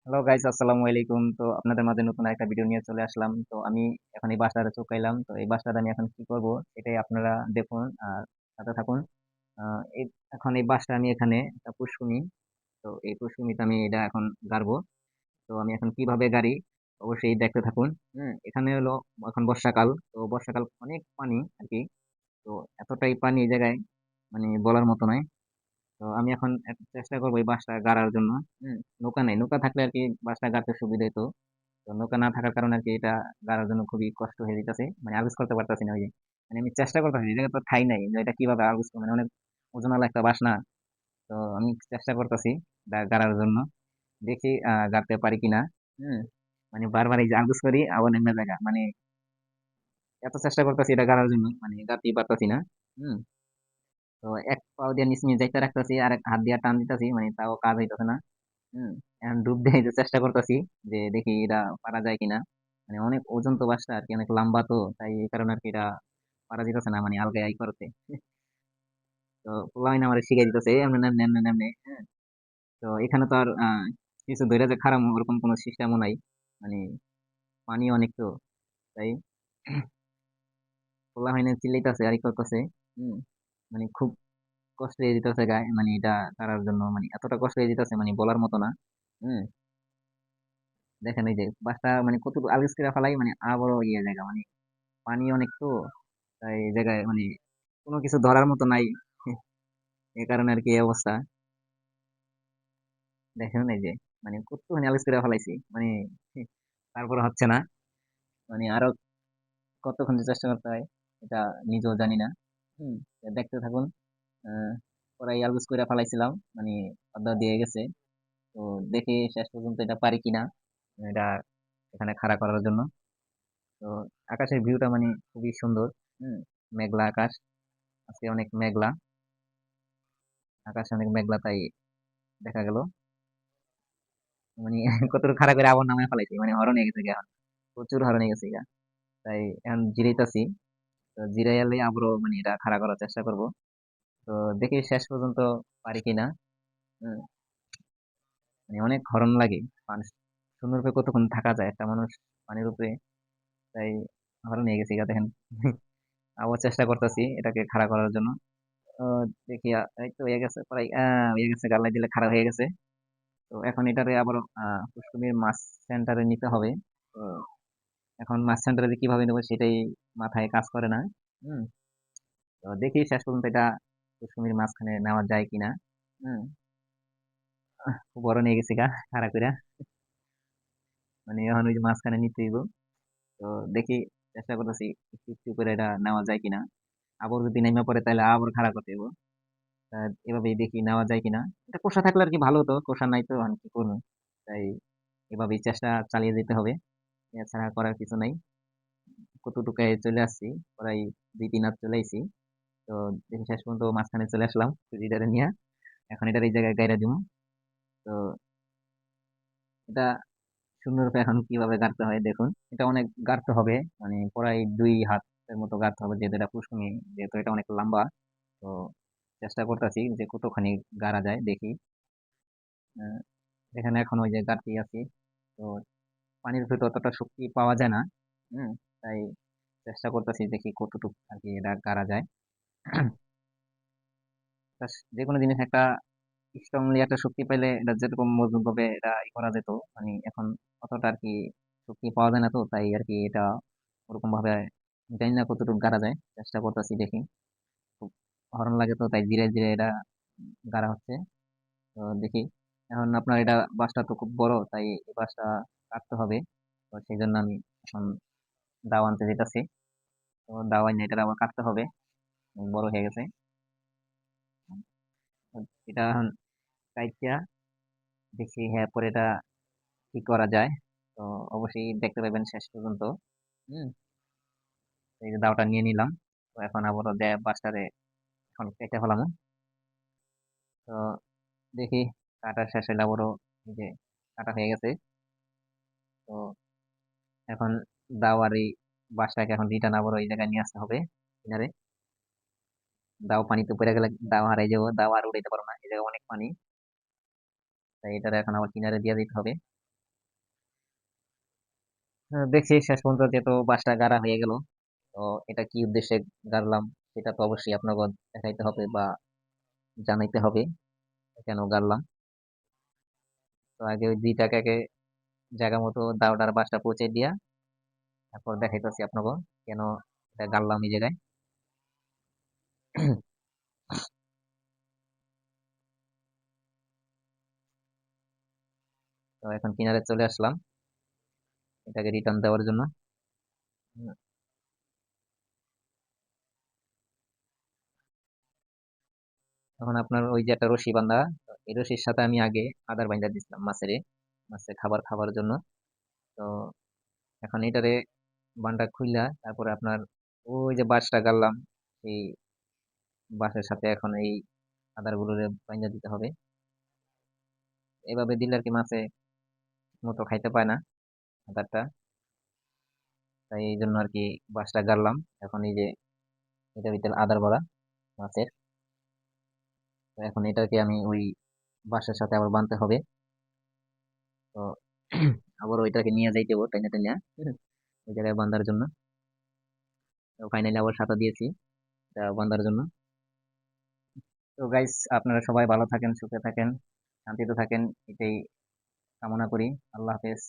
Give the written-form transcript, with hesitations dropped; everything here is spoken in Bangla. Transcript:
হ্যালো গাইস, আসসালামু আলাইকুম। তো আপনাদের মাঝে নতুন একটা ভিডিও নিয়ে চলে আসলাম। তো আমি এখন এই বাসাটা চুকাইলাম। তো এই বাসাটা আমি এখন কি করব এটাই আপনারা দেখুন আর সাথে থাকুন। এই এখন এই বাসটা আমি এখানে একটা পুষ্কুনি। তো এই পুষ্কুনিতে আমি এটা এখন গাড়বো। তো আমি এখন কিভাবে গাড়ি অবশ্যই দেখতে থাকুন। এখানে হলো এখন বর্ষাকাল। তো বর্ষাকাল অনেক পানি আর কি। তো এতটাই পানি এই জায়গায় মানে বলার মতো নয়। তো আমি এখন চেষ্টা করবো এই বাসটা গাড়ার জন্য। নৌকা নাই, নৌকা থাকলে আর কি বাসটা গাড়তে সুবিধা হতো। তো নৌকা না থাকার কারণে আর কি এটা গাড়ার জন্য খুবই কষ্ট হয়ে যেতেছে, মানে আগুজ করতে পারতেছি না। ওই যে মানে আমি চেষ্টা করতেছি, এই জায়গায় তো ঠাই নাই যে এটা কিভাবে আগুজ করবো, মানে অনেক ওজনালা একটা বাস না। তো আমি চেষ্টা করতেছি গাড়ার জন্য, দেখি গাড়তে পারি কিনা। হম মানে বারবার এই যে আগুজ করি আবার নেমে জায়গা, মানে এত চেষ্টা করতেছি এটা গাড়ার জন্য, মানে গাড়তেই পারতাছি না। হম তো এক পাও দিয়ে নিচে নিয়ে যাইতে রাখতেছি আর এক হাত দিয়ে টান দিতেছি, মানে তাও কাজ হইতেছে না। হম এখন ডুব দিয়ে যে চেষ্টা করতেছি যে দেখি এটা পারা যায় কিনা। মানে অনেক ওজন তো বাসটা আর কি, অনেক লম্বা, তো তাই এই কারণে আর কি এটা পারা যেতেছে না, মানে আলগা আই করতে। তো পোলাইন আমার শিখাই দিতেছে এমনি নেমনে এমনি নেমনে। হ্যাঁ, তো এখানে তো আর কিছু ধরে যে খারাপ ওরকম কোনো সিস্টেমও নাই, মানে পানি অনেক, তো তাই পোলা হয়নি চিল্লাইতেছে আর ই করতেছে। হম মানে খুব কষ্ট হয়ে যেতেছে গায়ে, মানে এটা করার জন্য মানে এতটা কষ্ট হয়ে যেতেছে মানে বলার মতো না। হম দেখেন এই যে বাসটা মানে কত আলগেস করে ফেলাই, মানে আবারও ইয়ে জায়গা, মানে পানি অনেক, তো তাই এই জায়গায় মানে কোনো কিছু ধরার মতো নাই। এই কারণে আর কি এই অবস্থা। দেখেন এই যে মানে কতখানি আলগেস করে ফেলাইছি, মানে তারপরে হচ্ছে না, মানে আরো কতক্ষণ যে চেষ্টা করতে হয় এটা নিজেও জানি না। হম দেখতে থাকুন। পরে আলগেস করে ফেলাইছিলাম, মানে অর্ধা দিয়ে গেছে। তো দেখি শেষ পর্যন্ত এটা পারি কিনা এটা এখানে খাড়া করার জন্য। তো আকাশের ভিউটা মানে খুবই সুন্দর। হম মেঘলা আকাশ, আজকে অনেক মেঘলা আকাশ, অনেক মেঘলা, তাই দেখা গেল মানে কতটুকু খাড়া করে আবার নামায় ফেলাইছি, মানে হরণ হয়ে গেছে গা, এখন প্রচুর হরণ হয়ে গেছে গা। তাই এখন জিরাইতাছি। তো জিরাইয়ালে আবারও মানে এটা খাড়া করার চেষ্টা করব। তো দেখি শেষ পর্যন্ত পারি কিনা। হম মানে অনেক হরণ লাগে, মানুষ সুন্দর রূপে কতক্ষণ থাকা যায় একটা মানুষ পানির উপরে, তাই হরণ হয়ে গেছে গা দেখেন। আবার চেষ্টা করতেছি এটাকে খাড়া করার জন্য। তো দেখি এই তো হয়ে গেছে প্রায়, হয়ে গেছে, গাল্লাই দিলে খারাপ হয়ে গেছে। তো এখন এটারে আবার পুষ্করির মাছ সেন্টারে নিতে হবে। তো এখন মাছ সেন্টারে কিভাবে নেবো সেটাই মাথায় কাজ করে না। হুম তো দেখি শেষ পর্যন্ত এটা পুষ্করির মাঝখানে নেওয়া যায় কিনা। হুম খুব বড় নিয়ে গেছি গা খারাপ করে, মানে এখন ওই যে মাঝখানে নিতে হইব। তো দেখি, চেষ্টা করতেছি একটু একটু করে এটা নেওয়া যায় কিনা। আবার যদি নেমে পড়ে তাহলে আবার খারাপ করতে হইব। তা এভাবেই দেখি নেওয়া যায় কিনা। এটা কোষা থাকলে আর কি ভালো হতো, কোষা নাই তো এখন কি করবো। তাই এভাবেই চেষ্টা চালিয়ে যেতে হবে, এছাড়া করার কিছু নাই। কতটুকু চলে আসছি, প্রায় 2-3 হাত চলে আসছি। তো দেখি শেষ পর্যন্ত মাঝখানে চলে আসলাম ছুরিটারে নিয়ে। এখন এটার এই জায়গায় গাইরা দিব। তো এটা সুন্দরভাবে এখন কিভাবে গাড়তে হয় দেখুন। এটা অনেক গাড়তে হবে, মানে প্রায় 2 হাতের মতো গাড়তে হবে, যেহেতু এটা পুষ্কনি, যেহেতু এটা অনেক লম্বা। তো চেষ্টা করতেছি যে কতখানি গাড়া যায় দেখি। আহ, এখানে এখন ওই যে গাড়তে আছি। তো পানির ভিতর অতটা শক্তি পাওয়া যায় না। হম তাই চেষ্টা করতেছি দেখি কতটুকু আর কি এটা গাড়া যায়। যে কোনো জিনিস একটা স্ট্রংলি একটা শক্তি পাইলে এটা যেরকম মজবুত ভাবে এটা করা যেত, মানে এখন অতটা আর কি শক্তি পাওয়া যায় না, তো তাই আর কি এটা ওরকম ভাবে জানি না কতটুকু গাড়া যায়, চেষ্টা করতেছি দেখি। খুব হরণ লাগে, তো তাই ধীরে ধীরে এটা গাড়া হচ্ছে। তো দেখি এখন আপনার এটা বাসটা তো খুব বড়, তাই এই বাসটা কাটতে হবে। তো সেই জন্য আমি এখন দাও আনতে যেতেছি। তো দাও আইনে এটা আবার কাটতে হবে, বড় হয়ে গেছে। এটা এখন কাইটা দেখি, হ্যাঁ পরে এটা কি করা যায়। তো অবশ্যই দেখতে পাবেন শেষ পর্যন্ত। হম এই যে দাওটা নিয়ে নিলাম। তো এখন আবারও দেয় বাসটারে এখন কেটে ফেলাম। তো দেখি কাটা শেষ হলে আবারও এই যে কাটা হয়ে গেছে। তো এখন দাও আর এই বাসটাকে এখন রিটার্ন আবার ওই জায়গায় নিয়ে আসতে হবে কিনারে। দাও পানিতে পড়ে গেলে দাও হারাই যাবো, দাও আর উড়াইতে পারবো না, এই জায়গায় অনেক পানি। তাই এটার এখন আবার কিনারে দিয়ে দিতে হবে। দেখছি শেষ পর্যন্ত যেহেতু বাসটা গাড়া হয়ে গেল, তো এটা কি উদ্দেশ্যে গাড়লাম সেটা তো অবশ্যই আপনাকে দেখাইতে হবে বা জানাইতে হবে কেন গাড়লাম। তো আগে ওই দুইটাকে জায়গা মতো দাওটার বাসটা পৌঁছে দিয়া তারপর দেখাইতেছি আপনাকে কেন এটা গাড়লাম এই জায়গায়। তো এখন কিনারে চলে আসলাম এটাকে রিটার্ন দেওয়ার জন্য। হুম, এখন আপনার ওই যে একটা রশি বান্ধা, তো এই রশির সাথে আমি আগে আদার বাইন্দা দিছিলাম মাছের খাবার খাবার জন্য। তো এখন এটারে বানটা খুইলা তারপরে আপনার ওই যে বাঁশটা গাড়লাম এই বাঁশের সাথে এখন এই আদার গুলোরে বাইন্দা দিতে হবে। এভাবে দিলে আর কি মাছে মতো খাইতে পায় না আদারটা। তাই এই জন্য আর কি বাঁশটা গাড়লাম। এখন এই যে এটার ভিতরে আদার ভরা মাছের, তো এখন এটাকে আমি ওই বাঁশের সাথে আবার বাঁধতে হবে। তো আবার ওইটাকে নিয়ে যাইতে হবে টাইনা টাইনা ওই জায়গায় বাঁধার জন্য। তো ফাইনালি আবার সাঁতা দিয়েছি এটা বাঁধার জন্য। তো গাইস, আপনারা সবাই ভালো থাকেন, সুখে থাকেন, শান্তিতে থাকেন, এটাই কামনা করি। আল্লাহ হাফেজ।